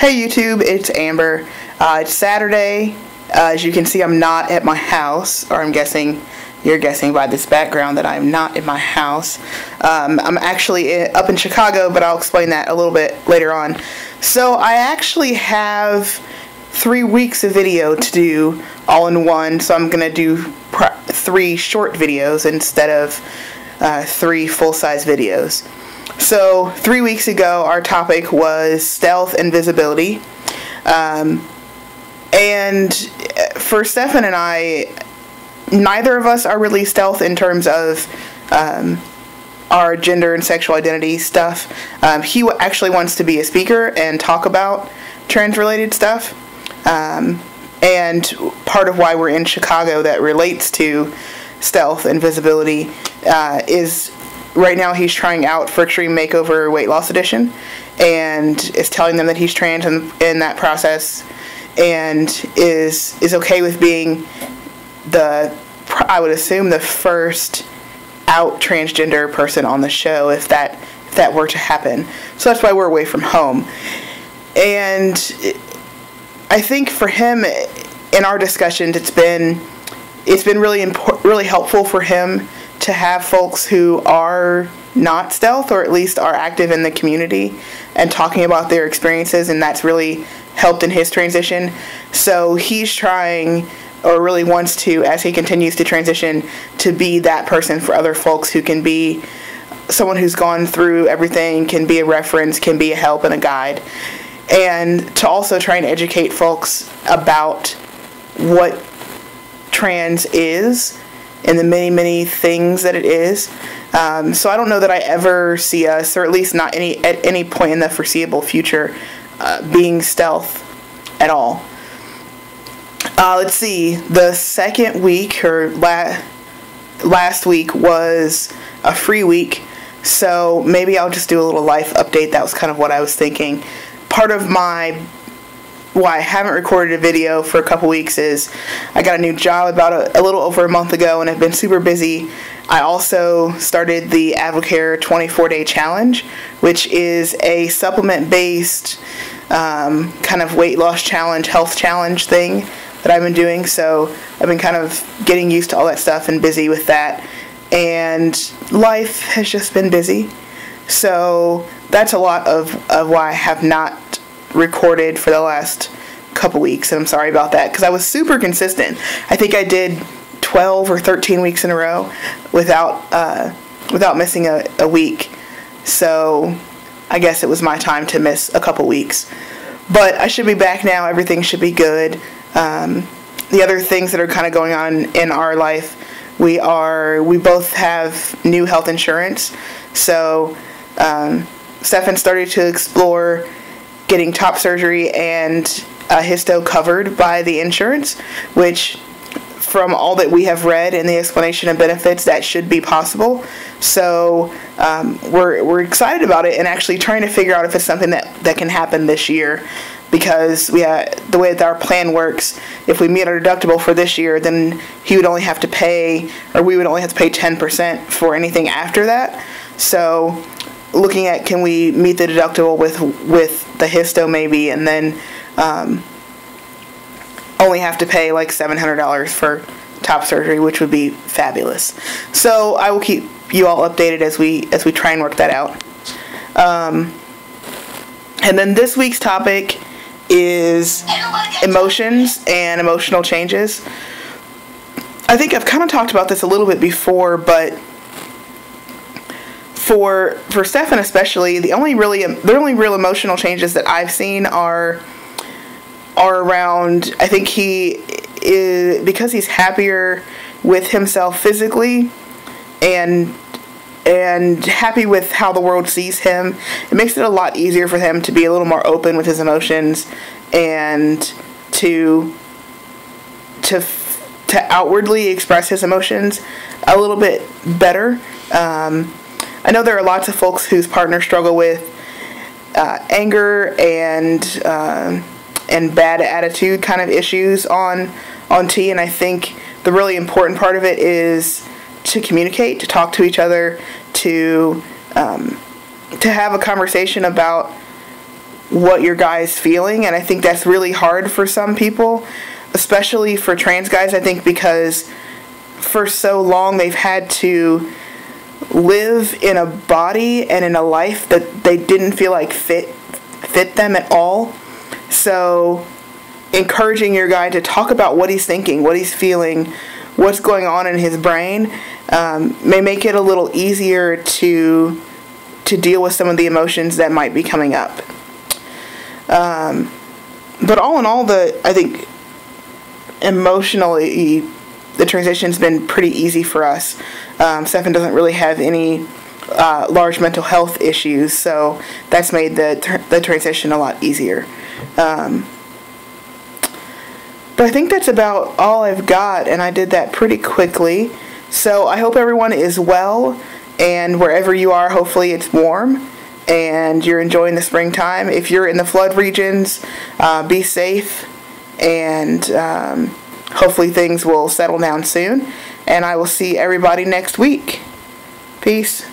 Hey YouTube, it's Amber. It's Saturday. As you can see, I'm not at my house, or you're guessing by this background that I'm not in my house. I'm actually up in Chicago, but I'll explain that a little bit later on. So I actually have 3 weeks of video to do all in one, so I'm going to do 3 short videos instead of 3 full-size videos. So 3 weeks ago, our topic was stealth and visibility. And for Stefan and I, neither of us are really stealth in terms of our gender and sexual identity stuff. He actually wants to be a speaker and talk about trans-related stuff. And part of why we're in Chicago that relates to stealth and visibility is right now he's trying out for Extreme Makeover Weight Loss Edition and is telling them that he's trans in that process, and is okay with being I would assume the first out transgender person on the show if that were to happen. So that's why we're away from home. And I think for him in our discussions it's been really helpful for him to have folks who are not stealth, or at least are active in the community and talking about their experiences, and that's really helped in his transition. So he's trying, or really wants to, as he continues to transition, to be that person for other folks who can be someone who's gone through everything, can be a reference, can be a help and a guide, and to also try and educate folks about what trans is and the many, many things that it is. So I don't know that I ever see us, or at least not at any point in the foreseeable future, being stealth at all. Let's see, the second week, or last week, was a free week, so maybe I'll just do a little life update. That was kind of what I was thinking. Part of why I haven't recorded a video for a couple weeks is I got a new job about a little over a month ago and have been super busy. I also started the Advocare 24-day challenge, which is a supplement-based kind of weight loss challenge, health challenge thing that I've been doing. So I've been kind of getting used to all that stuff and busy with that. And life has just been busy. So that's a lot of why I have not recorded for the last couple weeks, and I'm sorry about that, because I was super consistent. I think I did 12 or 13 weeks in a row without missing a week. So I guess it was my time to miss a couple weeks. But I should be back now. Everything should be good. The other things that are kind of going on in our life, we both have new health insurance. So Stefan started to explore getting top surgery and histo covered by the insurance, which from all that we have read in the explanation of benefits, that should be possible. So we're excited about it and actually trying to figure out if it's something that can happen this year, because the way that our plan works, if we meet our deductible for this year, then we would only have to pay 10% for anything after that. So looking at, can we meet the deductible with the histo maybe, and then only have to pay like $700 for top surgery, which would be fabulous. So I will keep you all updated as we try and work that out. And then this week's topic is emotions and emotional changes. I think I've kind of talked about this a little bit before, but for Stefan especially, the only real emotional changes that I've seen are around, I think he is, because he's happier with himself physically and happy with how the world sees him, it makes it a lot easier for him to be a little more open with his emotions and to outwardly express his emotions a little bit better. I know there are lots of folks whose partners struggle with anger and bad attitude kind of issues on T, and I think the really important part of it is to communicate, to talk to each other, to have a conversation about what your guy is feeling, and I think that's really hard for some people, especially for trans guys, I think, because for so long they've had to live in a body and in a life that they didn't feel like fit them at all. So encouraging your guy to talk about what he's thinking, what he's feeling, what's going on in his brain, may make it a little easier to deal with some of the emotions that might be coming up. But all in all, I think emotionally, the transition's been pretty easy for us. Stefan doesn't really have any large mental health issues, so that's made the transition a lot easier. But I think that's about all I've got, and I did that pretty quickly. So I hope everyone is well, and wherever you are, hopefully it's warm and you're enjoying the springtime. If you're in the flood regions, be safe, and hopefully things will settle down soon. And I will see everybody next week. Peace.